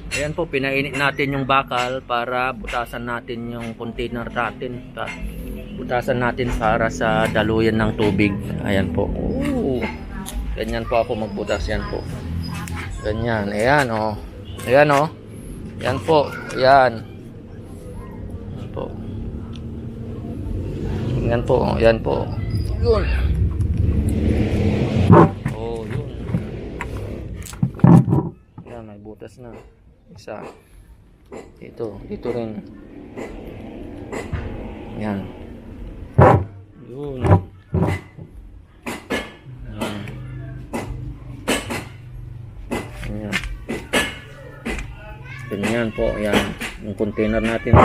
Ayan po, pinainit natin yung bakal para butasan natin yung container natin. Butasan natin para sa daluyan ng tubig. Ayan po. Ooh. Ganyan po ako magbutas. Yan po. Ganyan. Ayan o. Ayan o. Ayan po. Ayan. Ayan po. Ayan po. Ayan po. Yun. Oh, yun. Ayan, may butas na. Isa. Dito rin. Yan. Yun. Yan. Ganyan po. Yan. Yung container natin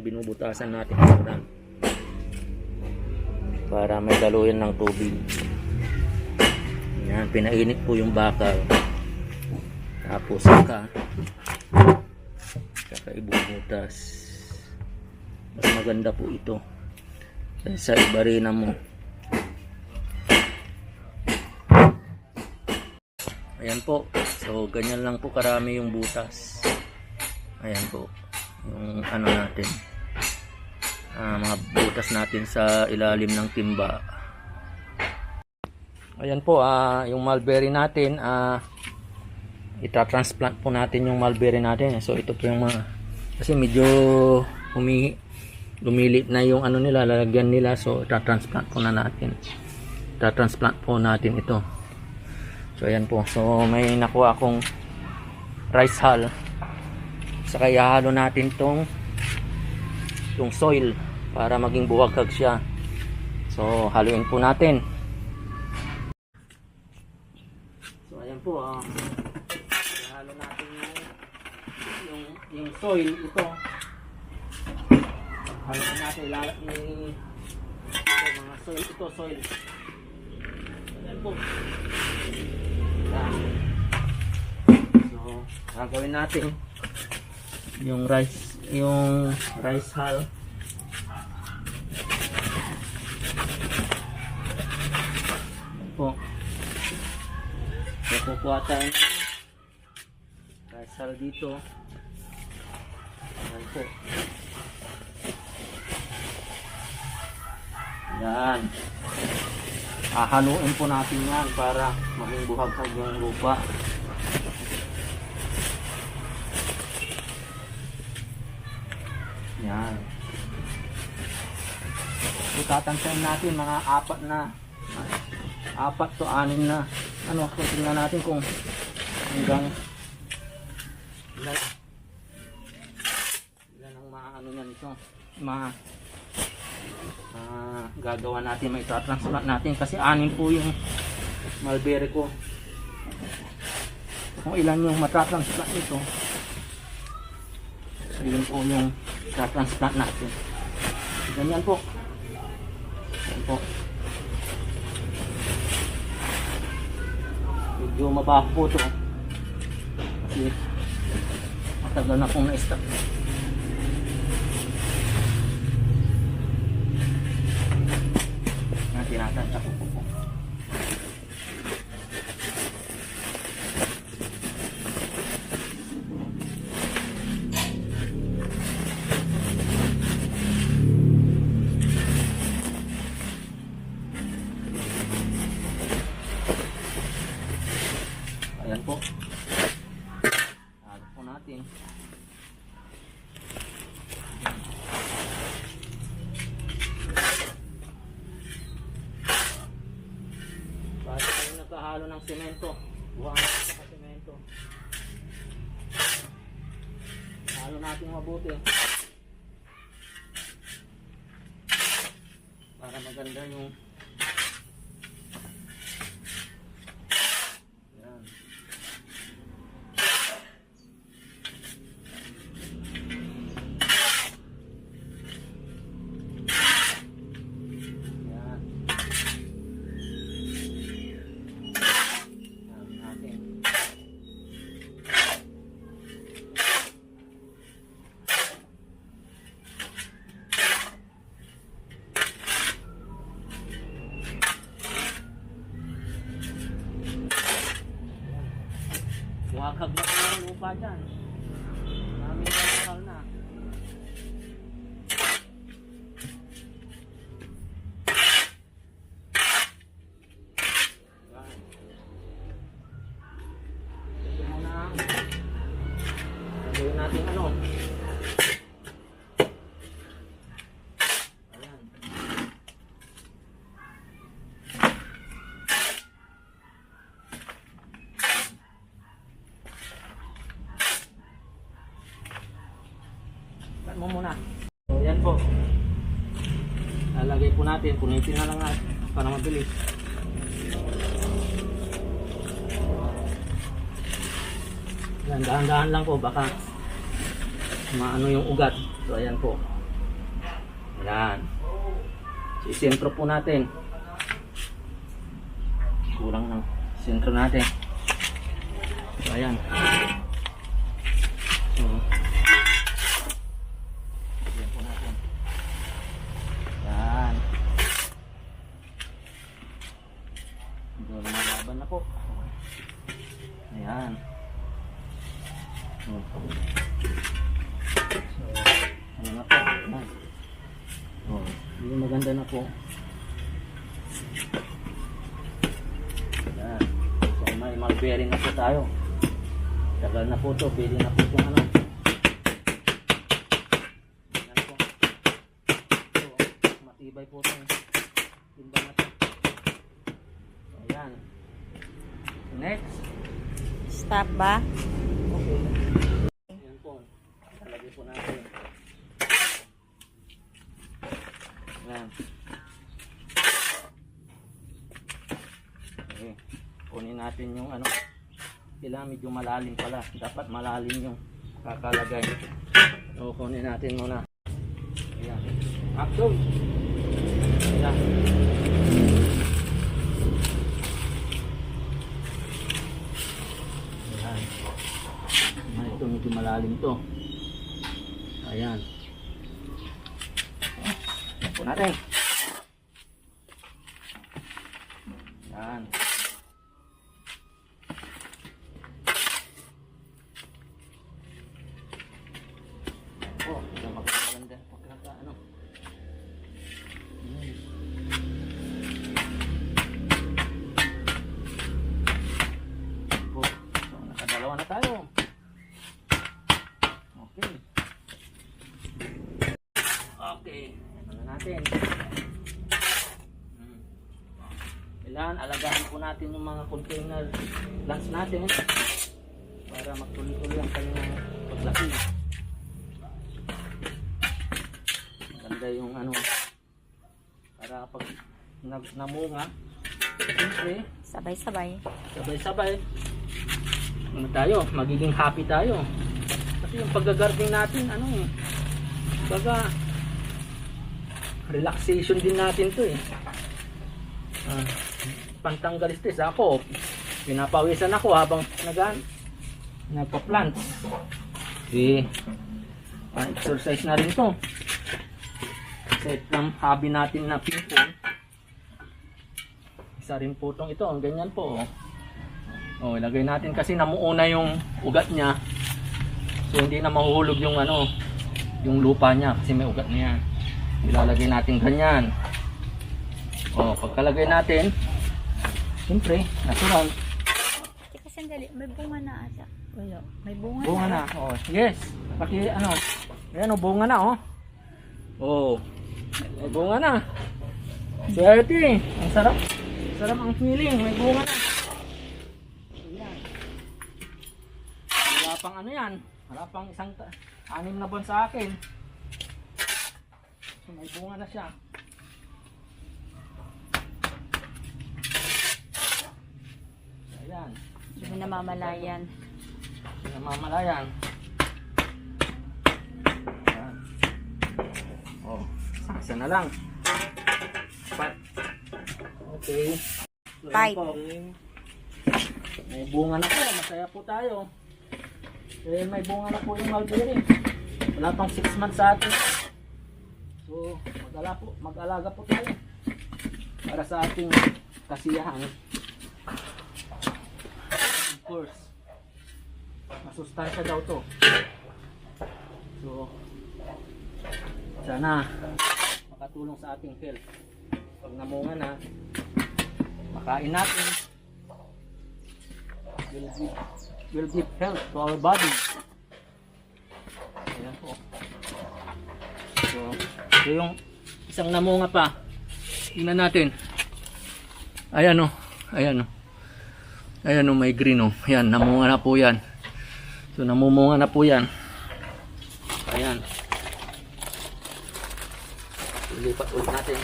binubutasan natin para may daluyan ng tubig. Yan. Pinainit po yung bakal. Tapos saka ibubutas. Mas maganda po ito sa ibarina mo. Ayan po. So ganyan lang po karami yung butas. Ayan po yung ano natin, mga butas natin sa ilalim ng timba. Ayan po yung mulberry natin, ita-transplant po natin yung mulberry natin. So ito po yung mga, kasi medyo lumilit na yung ano nila, lalagyan nila. So ita-transplant po na natin. Ita-transplant po natin ito. So ayan po. So may nakuha akong rice hull. Saka ihalo natin tong soil para maging buwagkag siya. So haluin po natin. So ayan po, ihalo natin yung soil ito. Haluin natin lahat ng mga soil ito, soil. Ayan po. Ayan. So gagawin natin yung rice hull. Po. So kukuha tayo ng rice hull dito. Ayan po. Yan. Hahaluin po natin yan para maging buhaghag yung lupa. Yan. Itatantayin natin mga 4 to 6 na. Ano, so tingnan natin kung hanggang ilan ang maano niyan ito. Gagawa natin, may transplant natin kasi 6 po yung mulberry ko. Kung ilan yung matatransplant nito, so yun po yung transplant natin. Ganyan po. Ganyan po. Medyo mabaho po ito kasi matagal na pong na-stop. Tinatanta ko po. Ayan po. Halo po natin. Halo ng semento, buhangin natin sa semento. Halo natin mabuti para maganda yung yan. lupa dyan. Maraming bakal na. Ito muna. Gagawin natin ano. Ayan. Cut mo muna. So yan po. Lalagay po natin. Punitin na lang natin para mabilis. Yan, dahan-dahan lang po. Baka maano yung ugat. So ayan po. Ayan. So isentro po natin. Kurang ng sentro natin. So ayan. So ayan po natin. Ayan. Lumalaban na po. Ayan. So ano na po. Ayan. Oh, hindi maganda na po. Ayan. So may malbearing na po tayo. Tagal na po ito. Pwede na po itong ano. Ayan po. So, matibay po ito. Timba na po. So, ayan. So, next. Stop ba? Okay. Ayan po. Talagay po natin. Ayan. Okay. Kunin natin yung ano. Kailangan medyo malalim pala. Dapat malalim yung kakalagay. So, kunin natin muna. Ayan. Action! Ayan. Ayan. Ito medyo malalim to. Ayan. Ayan po natin. Ayan. Oh, ito maganda. Pagkaka ano. Oh, so nakadalawa na tayo. Okay. Okay. Ano na natin? Kailangan alagaan po natin yung mga container plants natin para magtuloy-tuloy ang kanyang paglaki. Maganda yung ano para pag namunga siyempre Sabay-sabay. sabay-sabay ano tayo, magiging happy tayo kasi yung pag-gardening natin ano baga relaxation din natin to pantanggal stress. Ako pinapawisan ako habang nagpa-plants exercise na rin to. Set ng hobby natin na ping-pong. Isa rin po itong ito. Ganyan po. Oh, ilagay natin kasi namuuna yung ugat niya. So hindi na mahuhulog yung ano, yung lupa niya kasi may ugat niya. Ilalagay natin ganyan. Oh, pagkalagay natin, siyempre, natural. Teka, sandali. May bunga na ata. Wala. May bunga, Bunga na. Oh, yes. Paki ano. Ayan, oh, bunga na oh. Oh. May bunga na. Swerte. Ang sarap. Sarap ang feeling. May bunga na. Ayan. Wala pang ano yan. Wala pang 6 na buwan sa akin. So, may bunga na siya. Ayan. Hindi namamalayan. Namamalayan. Ayan. Oh, isa na lang. Pat. Okay. Five. May bunga na po. Masaya po tayo. Eh, may bunga na po yung mulberry. Wala pang 6 months sa atin. So, mag-alaga po tayo. Para sa ating kasiyahan. Of course. masustansya daw to. So, sana makatulong sa ating health. Pag namunga na, makain natin. Will give health to our body. Ayan po. So yung isang namunga pa. Tingnan natin. Ayan o. Ayan o. Ayan o, may green o. Ayan, namunga na po yan. So namumunga na po yan. Ayan. Ilipat ulit natin.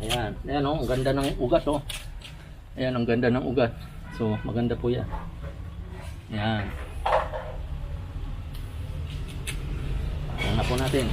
Ayan. Ayan o, ang ganda ng ugat o. Ayan, ang ganda ng ugat. So maganda po yan. Ayan. Ayan na po natin.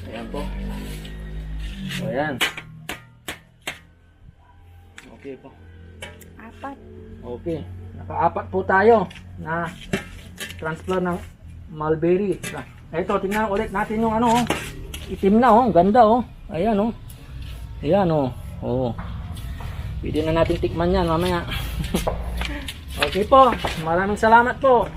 Ayan po. So, ayan. Okay po. 4. Okay. Naka-4 po tayo na transplant ng mulberry. Ito, tingnan ulit natin yung ano, oh. Itim na, oh. Ang ganda, oh. Ayan, oh. Ayan, oh. Oh. Pwede na natin tikman yan mamaya. Okay po. Maraming salamat po.